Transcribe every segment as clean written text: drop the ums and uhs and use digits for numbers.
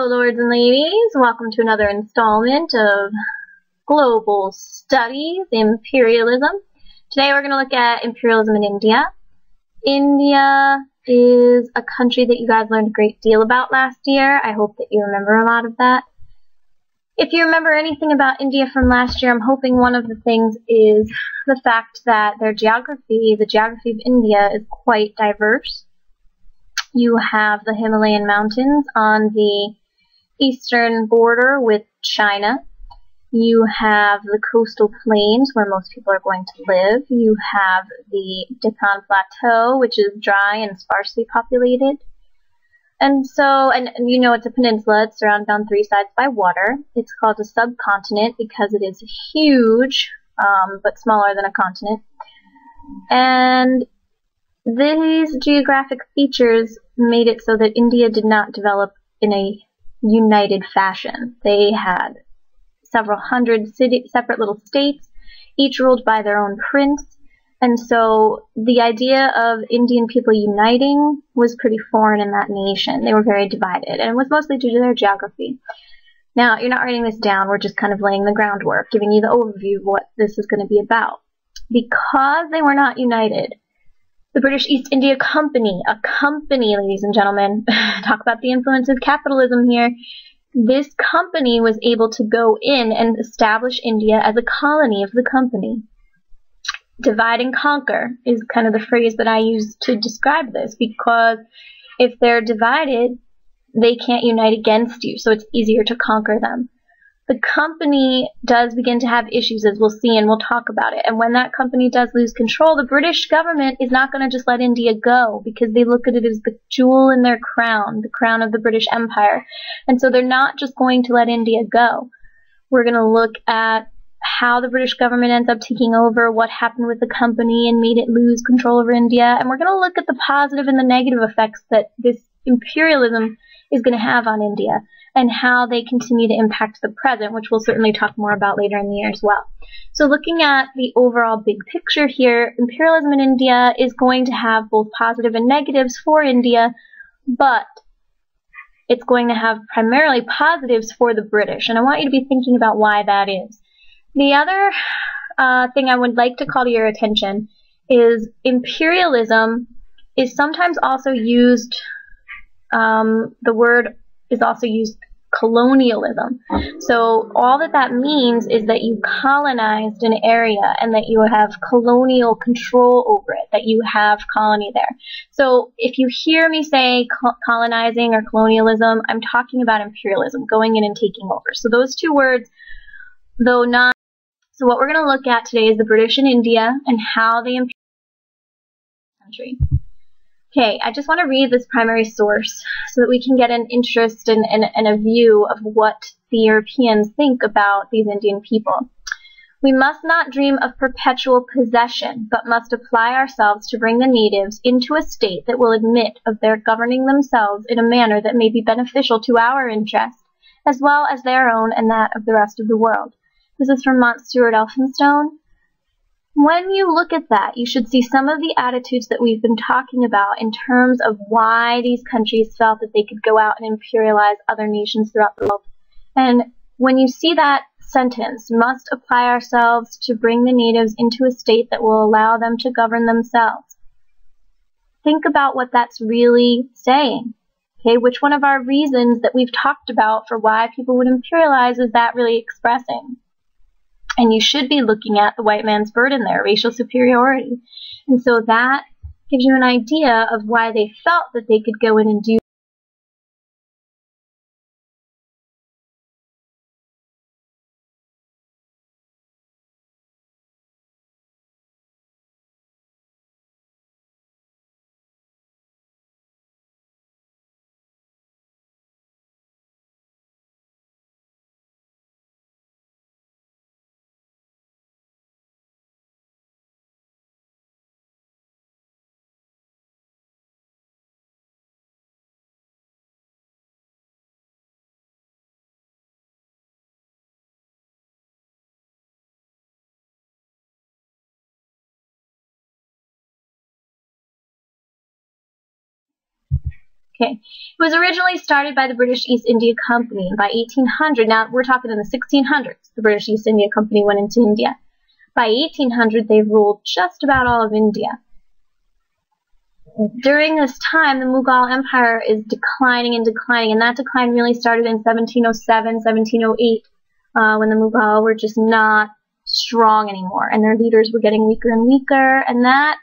lords and ladies. Welcome to another installment of Global Studies, Imperialism. Today we're going to look at imperialism in India. India is a country that you guys learned a great deal about last year. I hope that you remember a lot of that. If you remember anything about India from last year, I'm hoping one of the things is the fact that their geography, the geography of India, is quite diverse. You have the Himalayan mountains on the eastern border with China. You have the coastal plains where most people are going to live. You have the Deccan Plateau, which is dry and sparsely populated. And you know it's a peninsula. It's surrounded on three sides by water. It's called a subcontinent because it is huge, but smaller than a continent. And these geographic features made it so that India did not develop in a united fashion. They had several hundred separate little states, each ruled by their own prince. And so the idea of Indian people uniting was pretty foreign in that nation. They were very divided, and it was mostly due to their geography. Now, you're not writing this down. We're just kind of laying the groundwork, giving you the overview of what this is going to be about. Because they were not united, the British East India Company, a company, ladies and gentlemen, talk about the influence of capitalism here. This company was able to go in and establish India as a colony of the company. Divide and conquer is kind of the phrase that I use to describe this, because if they're divided, they can't unite against you, so it's easier to conquer them. The company does begin to have issues, as we'll see, and we'll talk about it. And when that company does lose control, the British government is not going to just let India go, because they look at it as the jewel in their crown, the crown of the British Empire. And so they're not just going to let India go. We're going to look at how the British government ends up taking over, what happened with the company and made it lose control over India. And we're going to look at the positive and the negative effects that this imperialism is going to have on India, and how they continue to impact the present, which we'll certainly talk more about later in the year as well. So looking at the overall big picture here, imperialism in India is going to have both positive and negatives for India, but it's going to have primarily positives for the British, and I want you to be thinking about why that is. The other thing I would like to call to your attention is imperialism is sometimes also used, the word is also used colonialism. So all that means is that you colonized an area and that you have colonial control over it, that you have colony there. So if you hear me say colonizing or colonialism, I'm talking about imperialism, going in and taking over. So those two words, though not. So what we're going to look at today is the British in India and how they imperialized the country. Okay, I just want to read this primary source so that we can get an interest and a view of what the Europeans think about these Indian people. We must not dream of perpetual possession, but must apply ourselves to bring the natives into a state that will admit of their governing themselves in a manner that may be beneficial to our interest, as well as their own and that of the rest of the world. This is from Mont Stuart Elphinstone. When you look at that, you should see some of the attitudes that we've been talking about in terms of why these countries felt that they could go out and imperialize other nations throughout the world. And when you see that sentence, must apply ourselves to bring the natives into a state that will allow them to govern themselves. Think about what that's really saying. Okay, which one of our reasons that we've talked about for why people would imperialize is that really expressing? And you should be looking at the white man's burden there, racial superiority. And so that gives you an idea of why they felt that they could go in and do Okay, it was originally started by the British East India Company by 1800. Now we're talking in the 1600s. The British East India Company went into India. By 1800, they ruled just about all of India. During this time, the Mughal Empire is declining and declining, and that decline really started in 1707, 1708, when the Mughal were just not strong anymore, and their leaders were getting weaker and weaker, and that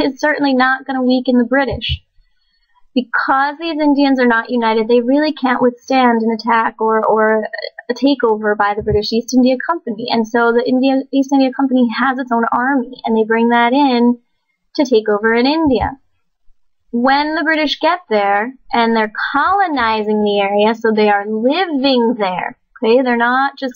is certainly not going to weaken the British. Because these Indians are not united, they really can't withstand an attack or a takeover by the British East India Company. And so the East India Company has its own army, and they bring that in to take over in India. When the British get there, and they're colonizing the area, so they are living there, okay? They're not just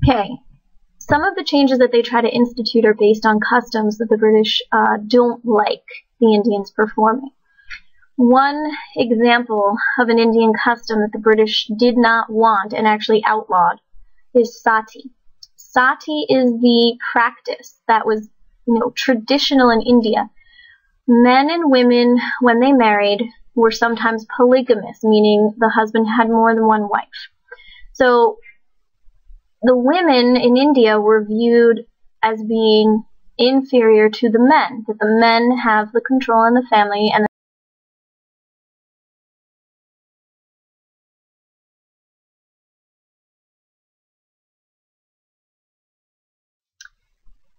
okay. Some of the changes that they try to institute are based on customs that the British don't like the Indians performing. One example of an Indian custom that the British did not want and actually outlawed is sati. Sati is the practice that was, traditional in India. Men and women, when they married, were sometimes polygamous, meaning the husband had more than one wife. So the women in India were viewed as being inferior to the men, that the men have the control in the family, and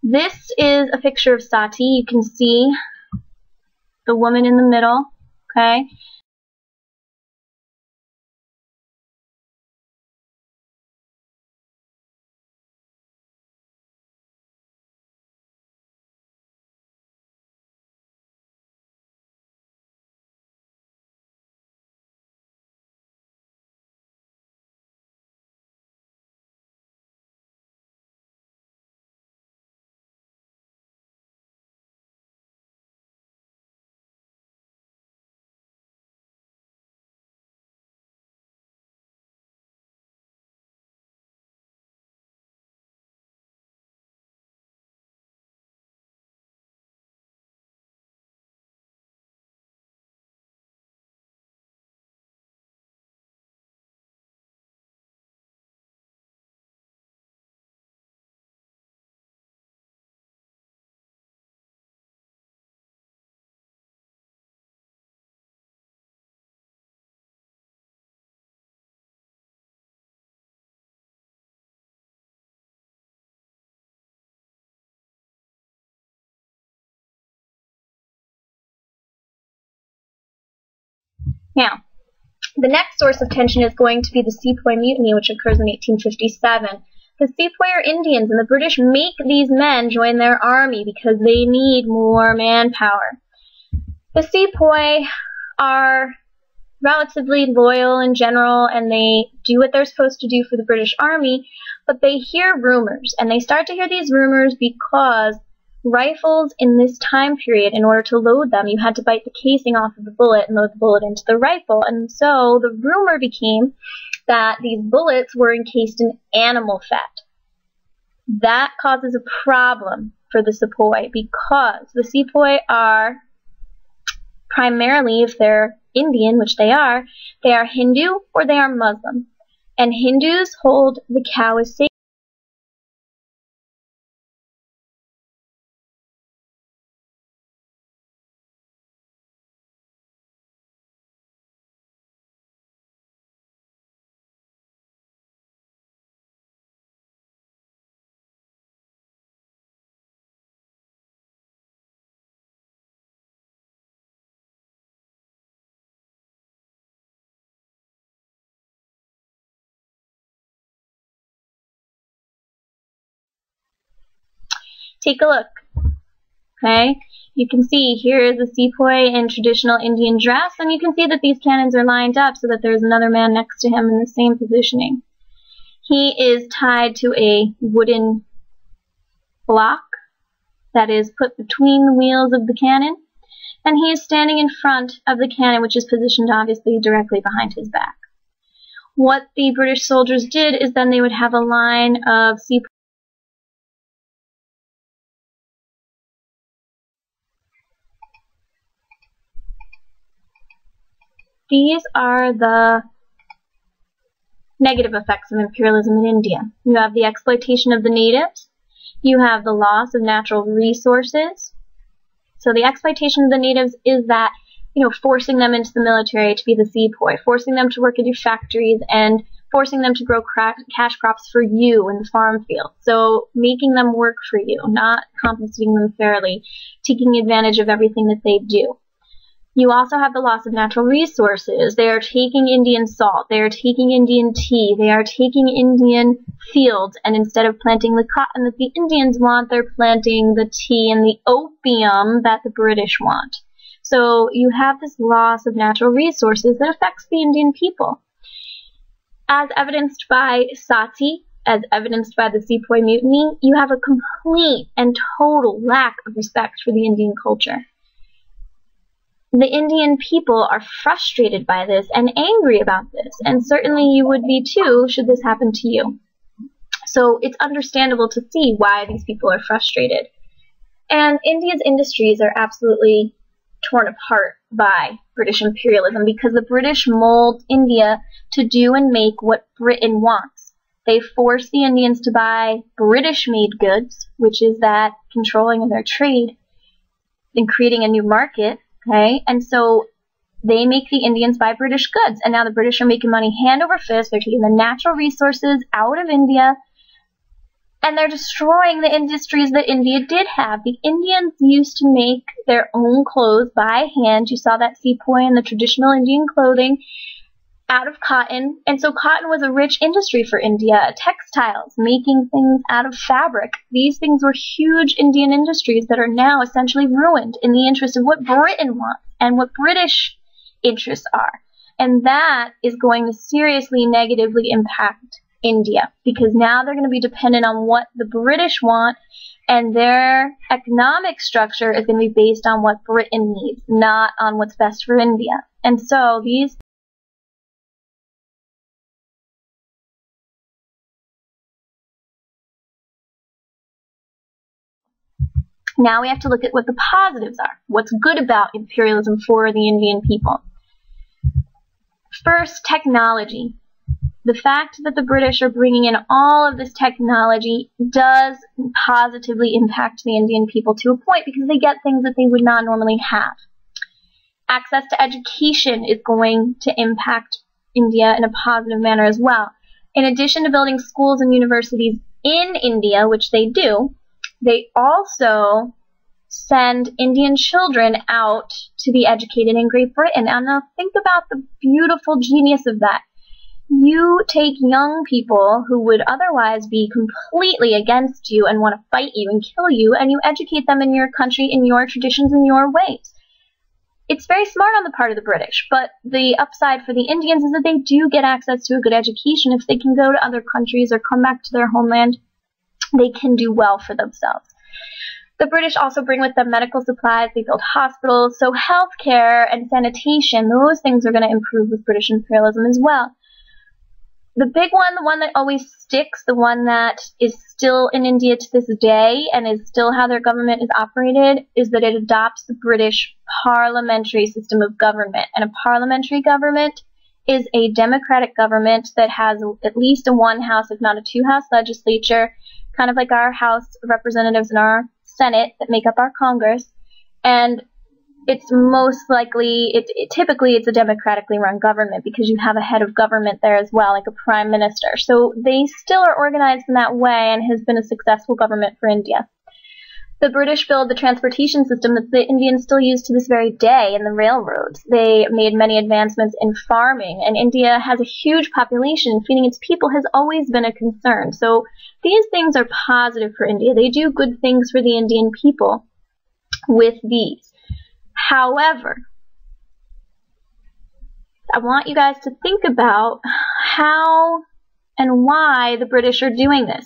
this is a picture of sati. You can see the woman in the middle, okay? Now, the next source of tension is going to be the Sepoy Mutiny, which occurs in 1857. The Sepoy are Indians, and the British make these men join their army because they need more manpower. The Sepoy are relatively loyal in general, and they do what they're supposed to do for the British Army, but they hear rumors, and they start to hear these rumors because rifles in this time period, in order to load them, you had to bite the casing off of the bullet and load the bullet into the rifle. And so the rumor became that these bullets were encased in animal fat. That causes a problem for the Sepoy because the Sepoy are primarily, if they're Indian, which they are Hindu or they are Muslim. And Hindus hold the cow as sacred. Take a look. Okay, you can see here is a Sepoy in traditional Indian dress, and you can see that these cannons are lined up so that there's another man next to him in the same positioning. He is tied to a wooden block that is put between the wheels of the cannon, and he is standing in front of the cannon, which is positioned obviously directly behind his back. What the British soldiers did is then they would have a line of Sepoys. These are the negative effects of imperialism in India. You have the exploitation of the natives. You have the loss of natural resources. So the exploitation of the natives is that, forcing them into the military to be the Sepoy, forcing them to work in your factories, and forcing them to grow cash crops for you in the farm field. So making them work for you, not compensating them fairly, taking advantage of everything that they do. You also have the loss of natural resources. They are taking Indian salt. They are taking Indian tea. They are taking Indian fields, and instead of planting the cotton that the Indians want, they're planting the tea and the opium that the British want. So you have this loss of natural resources that affects the Indian people. As evidenced by Sati, as evidenced by the Sepoy Mutiny, you have a complete and total lack of respect for the Indian culture. The Indian people are frustrated by this and angry about this, and certainly you would be too should this happen to you. So it's understandable to see why these people are frustrated. And India's industries are absolutely torn apart by British imperialism because the British mold India to do and make what Britain wants. They force the Indians to buy British-made goods, which is that controlling of their trade and creating a new market. Okay, and so they make the Indians buy British goods, and now the British are making money hand over fist. They're taking the natural resources out of India, and they're destroying the industries that India did have. The Indians used to make their own clothes by hand. You saw that Sepoy in the traditional Indian clothing out of cotton, and so cotton was a rich industry for India. Textiles, making things out of fabric. These things were huge Indian industries that are now essentially ruined in the interest of what Britain wants and what British interests are. And that is going to seriously negatively impact India because now they're going to be dependent on what the British want, and their economic structure is going to be based on what Britain needs, not on what's best for India. And so these Now we have to look at what the positives are. What's good about imperialism for the Indian people? First, technology. The fact that the British are bringing in all of this technology does positively impact the Indian people to a point because they get things that they would not normally have. Access to education is going to impact India in a positive manner as well. In addition to building schools and universities in India, which they do, they also send Indian children out to be educated in Great Britain. And now think about the beautiful genius of that. You take young people who would otherwise be completely against you and want to fight you and kill you, and you educate them in your country, in your traditions, in your ways. It's very smart on the part of the British, but the upside for the Indians is that they do get access to a good education. If they can go to other countries or come back to their homeland, they can do well for themselves. The British also bring with them medical supplies. They build hospitals, so healthcare and sanitation, those things are going to improve with British imperialism as well. The big one, the one that always sticks, the one that is still in India to this day and is still how their government is operated, is that it adopts the British parliamentary system of government. And a parliamentary government is a democratic government that has at least a one-house, if not a two-house legislature, kind of like our House of Representatives and our Senate that make up our Congress. And it's most likely, typically it's a democratically run government because you have a head of government there as well, like a prime minister. So they still are organized in that way and has been a successful government for India. The British built the transportation system that the Indians still use to this very day in the railroads. They made many advancements in farming, and India has a huge population, and feeding its people has always been a concern. So these things are positive for India. They do good things for the Indian people with these. However, I want you guys to think about how and why the British are doing this.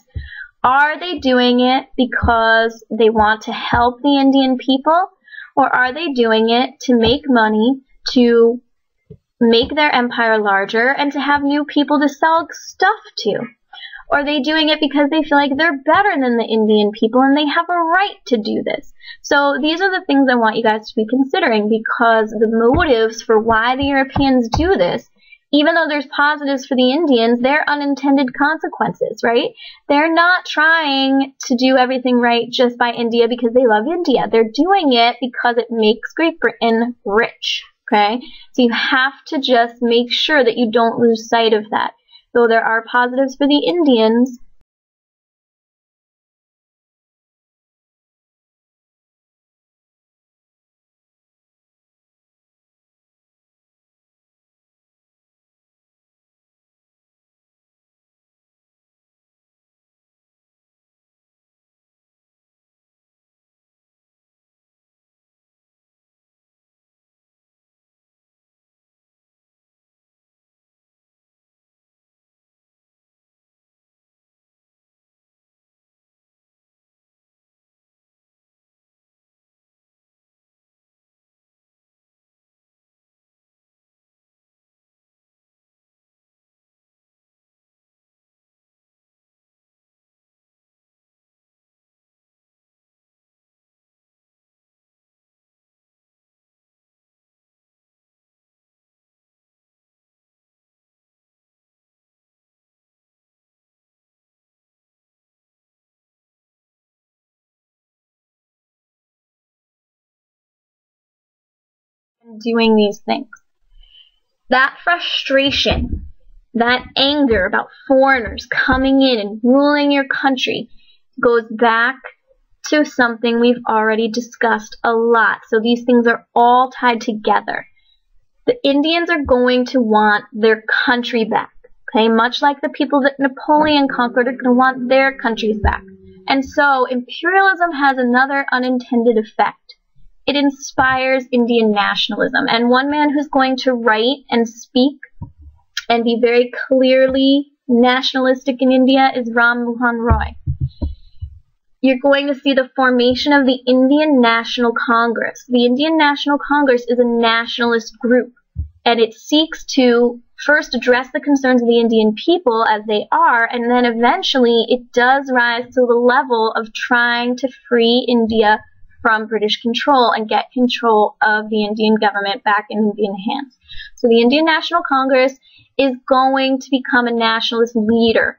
Are they doing it because they want to help the Indian people, or are they doing it to make money, to make their empire larger, and to have new people to sell stuff to? Or are they doing it because they feel like they're better than the Indian people and they have a right to do this? So these are the things I want you guys to be considering, because the motives for why the Europeans do this, even though there's positives for the Indians, they're unintended consequences, right? They're not trying to do everything right just by India because they love India. They're doing it because it makes Great Britain rich, okay? So you have to just make sure that you don't lose sight of that. Though there are positives for the Indians, doing these things. That frustration, that anger about foreigners coming in and ruling your country goes back to something we've already discussed a lot. So these things are all tied together. The Indians are going to want their country back, okay? Much like the people that Napoleon conquered are going to want their countries back. And so imperialism has another unintended effect. It inspires Indian nationalism. And one man who's going to write and speak and be very clearly nationalistic in India is Ram Mohan Roy. You're going to see the formation of the Indian National Congress. The Indian National Congress is a nationalist group, and it seeks to first address the concerns of the Indian people as they are, and then eventually it does rise to the level of trying to free India from British control and get control of the Indian government back in Indian hands. So the Indian National Congress is going to become a nationalist leader.